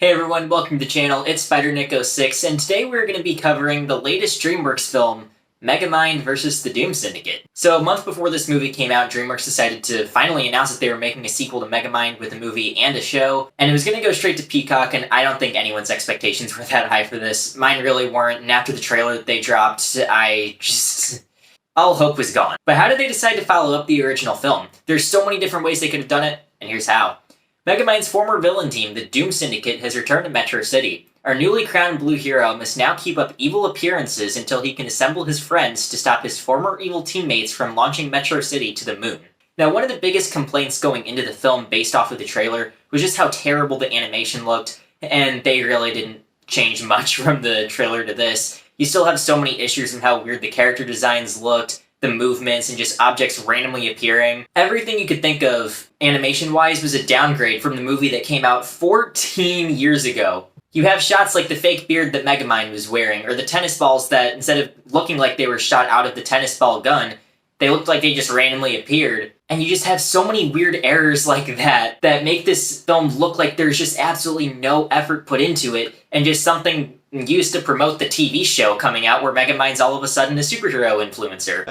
Hey everyone, welcome to the channel, it's SpiderNick06, and today we're going to be covering the latest DreamWorks film, Megamind vs. the Doom Syndicate. So a month before this movie came out, DreamWorks decided to finally announce that they were making a sequel to Megamind with a movie and a show, and it was going to go straight to Peacock, and I don't think anyone's expectations were that high for this. Mine really weren't, and after the trailer that they dropped, all hope was gone. But how did they decide to follow up the original film? There's so many different ways they could have done it, and here's how. Megamind's former villain team, the Doom Syndicate, has returned to Metro City. Our newly crowned blue hero must now keep up evil appearances until he can assemble his friends to stop his former evil teammates from launching Metro City to the moon. Now, one of the biggest complaints going into the film based off of the trailer was just how terrible the animation looked, and they really didn't change much from the trailer to this. You still have so many issues in how weird the character designs looked, the movements, and just objects randomly appearing. Everything you could think of, animation-wise, was a downgrade from the movie that came out 14 years ago. You have shots like the fake beard that Megamind was wearing, or the tennis balls that, instead of looking like they were shot out of the tennis ball gun, they looked like they just randomly appeared. And you just have so many weird errors like that make this film look like there's just absolutely no effort put into it, and just something used to promote the TV show coming out where Megamind's all of a sudden a superhero influencer.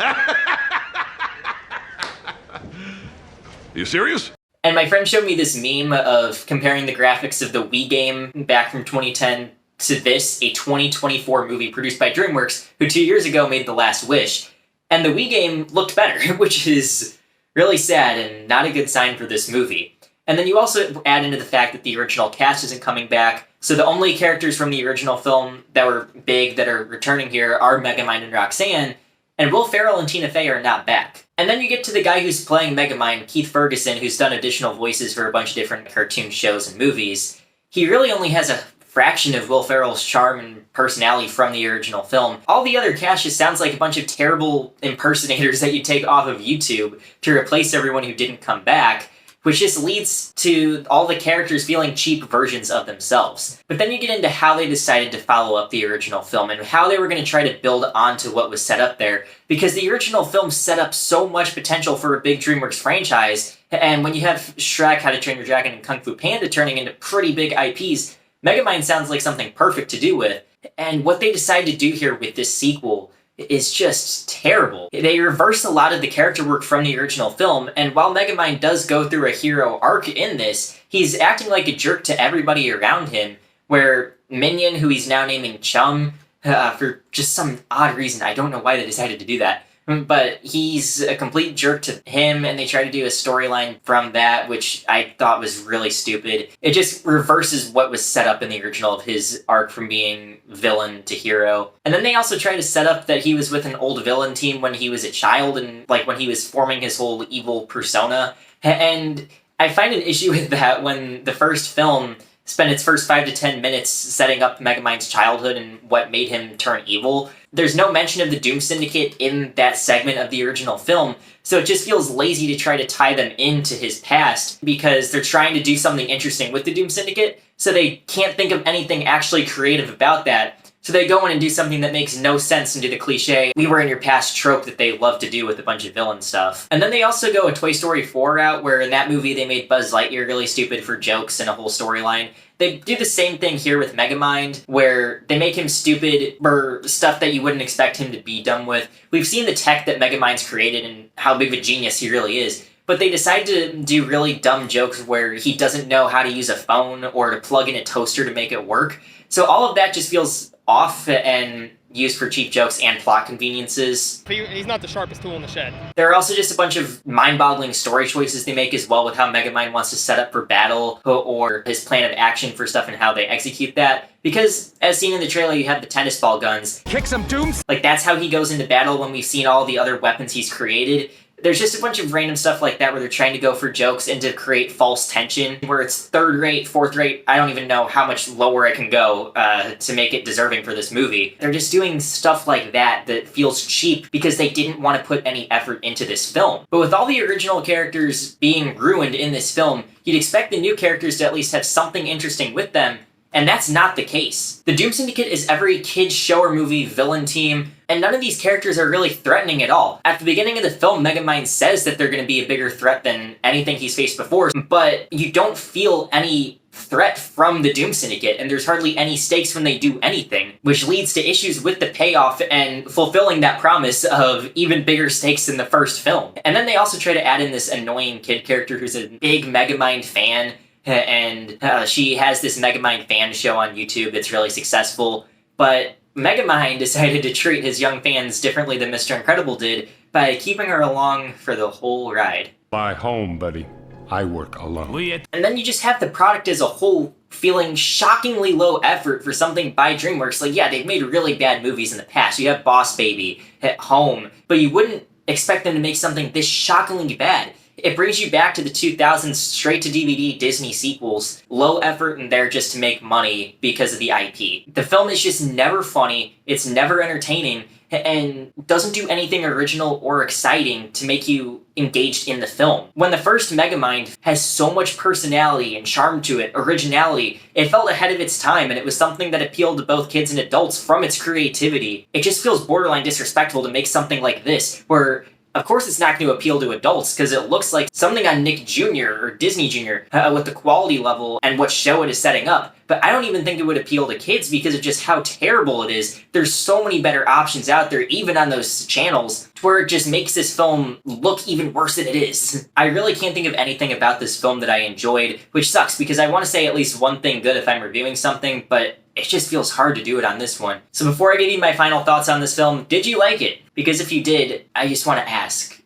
You serious? And my friend showed me this meme of comparing the graphics of the Wii game back from 2010 to this, a 2024 movie produced by DreamWorks, who 2 years ago made The Last Wish. And the Wii game looked better, which is really sad and not a good sign for this movie. And then you also add into the fact that the original cast isn't coming back, so the only characters from the original film that were big that are returning here are Megamind and Roxanne, and Will Ferrell and Tina Fey are not back. And then you get to the guy who's playing Megamind, Keith Ferguson, who's done additional voices for a bunch of different cartoon shows and movies. He really only has a fraction of Will Ferrell's charm and personality from the original film. All the other cast just sounds like a bunch of terrible impersonators that you take off of YouTube to replace everyone who didn't come back, which just leads to all the characters feeling cheap versions of themselves. But then you get into how they decided to follow up the original film and how they were going to try to build onto what was set up there, because the original film set up so much potential for a big DreamWorks franchise, and when you have Shrek, How to Train Your Dragon, and Kung Fu Panda turning into pretty big IPs, Megamind sounds like something perfect to do with. And what they decided to do here with this sequel is just terrible. They reversed a lot of the character work from the original film, and while Megamind does go through a hero arc in this, he's acting like a jerk to everybody around him, where Minion, who he's now naming Chum, for just some odd reason, I don't know why they decided to do that, but he's a complete jerk to him, and they try to do a storyline from that, which I thought was really stupid. It just reverses what was set up in the original of his arc from being villain to hero. And then they also try to set up that he was with an old villain team when he was a child, and like when he was forming his whole evil persona. And I find an issue with that when the first film spent its first 5 to 10 minutes setting up Megamind's childhood and what made him turn evil. There's no mention of the Doom Syndicate in that segment of the original film, so it just feels lazy to try to tie them into his past, because they're trying to do something interesting with the Doom Syndicate, so they can't think of anything actually creative about that. So they go in and do something that makes no sense and do the cliche, we were in your past trope that they love to do with a bunch of villain stuff. And then they also go a Toy Story 4 route, where in that movie they made Buzz Lightyear really stupid for jokes and a whole storyline. They do the same thing here with Megamind, where they make him stupid for stuff that you wouldn't expect him to be dumb with. We've seen the tech that Megamind's created and how big of a genius he really is, but they decide to do really dumb jokes where he doesn't know how to use a phone or to plug in a toaster to make it work. So all of that just feels off and used for cheap jokes and plot conveniences. He's not the sharpest tool in the shed. There are also just a bunch of mind-boggling story choices they make as well, with how Megamind wants to set up for battle, or his plan of action for stuff and how they execute that. Because, as seen in the trailer, you have the tennis ball guns. Kick some dooms! Like, that's how he goes into battle when we've seen all the other weapons he's created. There's just a bunch of random stuff like that where they're trying to go for jokes and to create false tension, where it's third rate, fourth rate, I don't even know how much lower I can go to make it deserving for this movie. They're just doing stuff like that that feels cheap because they didn't want to put any effort into this film. But with all the original characters being ruined in this film, you'd expect the new characters to at least have something interesting with them, and that's not the case. The Doom Syndicate is every kid's show or movie villain team, and none of these characters are really threatening at all. At the beginning of the film, Megamind says that they're going to be a bigger threat than anything he's faced before, but you don't feel any threat from the Doom Syndicate, and there's hardly any stakes when they do anything, which leads to issues with the payoff and fulfilling that promise of even bigger stakes in the first film. And then they also try to add in this annoying kid character who's a big Megamind fan, and she has this Megamind fan show on YouTube that's really successful, but Megamind decided to treat his young fans differently than Mr. Incredible did by keeping her along for the whole ride. My home, buddy. I work alone. And then you just have the product as a whole feeling shockingly low effort for something by DreamWorks. Like, yeah, they've made really bad movies in the past. You have Boss Baby, at Home, but you wouldn't expect them to make something this shockingly bad. It brings you back to the 2000s straight-to-DVD Disney sequels, low effort in there just to make money because of the IP. The film is just never funny, it's never entertaining, and doesn't do anything original or exciting to make you engaged in the film. When the first Megamind has so much personality and charm to it, originality, it felt ahead of its time, and it was something that appealed to both kids and adults from its creativity. It just feels borderline disrespectful to make something like this, where of course it's not going to appeal to adults because it looks like something on Nick Jr. or Disney Jr. With the quality level and what show it is setting up. But I don't even think it would appeal to kids because of just how terrible it is. There's so many better options out there, even on those channels, to where it just makes this film look even worse than it is. I really can't think of anything about this film that I enjoyed, which sucks because I want to say at least one thing good if I'm reviewing something, but it just feels hard to do it on this one. So before I give you my final thoughts on this film, did you like it? Because if you did, I just want to ask,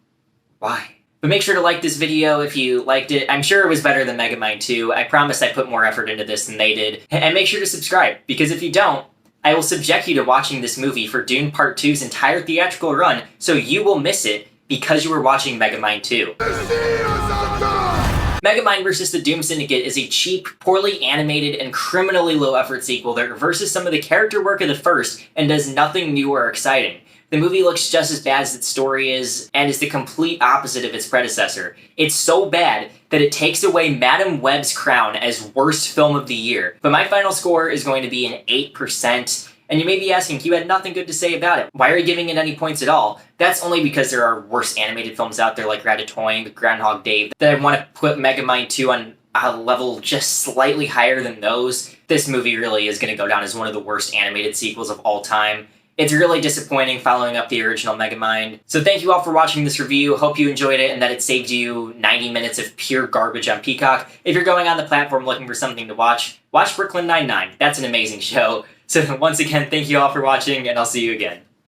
why? But make sure to like this video if you liked it. I'm sure it was better than Megamind 2. I promise I put more effort into this than they did. And make sure to subscribe, because if you don't, I will subject you to watching this movie for Dune Part 2's entire theatrical run, so you will miss it because you were watching Megamind 2. Megamind vs. the Doom Syndicate is a cheap, poorly animated, and criminally low-effort sequel that reverses some of the character work of the first and does nothing new or exciting. The movie looks just as bad as its story is, and is the complete opposite of its predecessor. It's so bad that it takes away Madam Web's crown as worst film of the year. But my final score is going to be an 8%. And you may be asking, you had nothing good to say about it. Why are you giving it any points at all? That's only because there are worse animated films out there like Ratatouille, Groundhog Day, that I want to put Megamind 2 on a level just slightly higher than those. This movie really is going to go down as one of the worst animated sequels of all time. It's really disappointing following up the original Megamind. So thank you all for watching this review. Hope you enjoyed it and that it saved you 90 minutes of pure garbage on Peacock. If you're going on the platform looking for something to watch, watch Brooklyn Nine-Nine. That's an amazing show. So once again, thank you all for watching, and I'll see you again.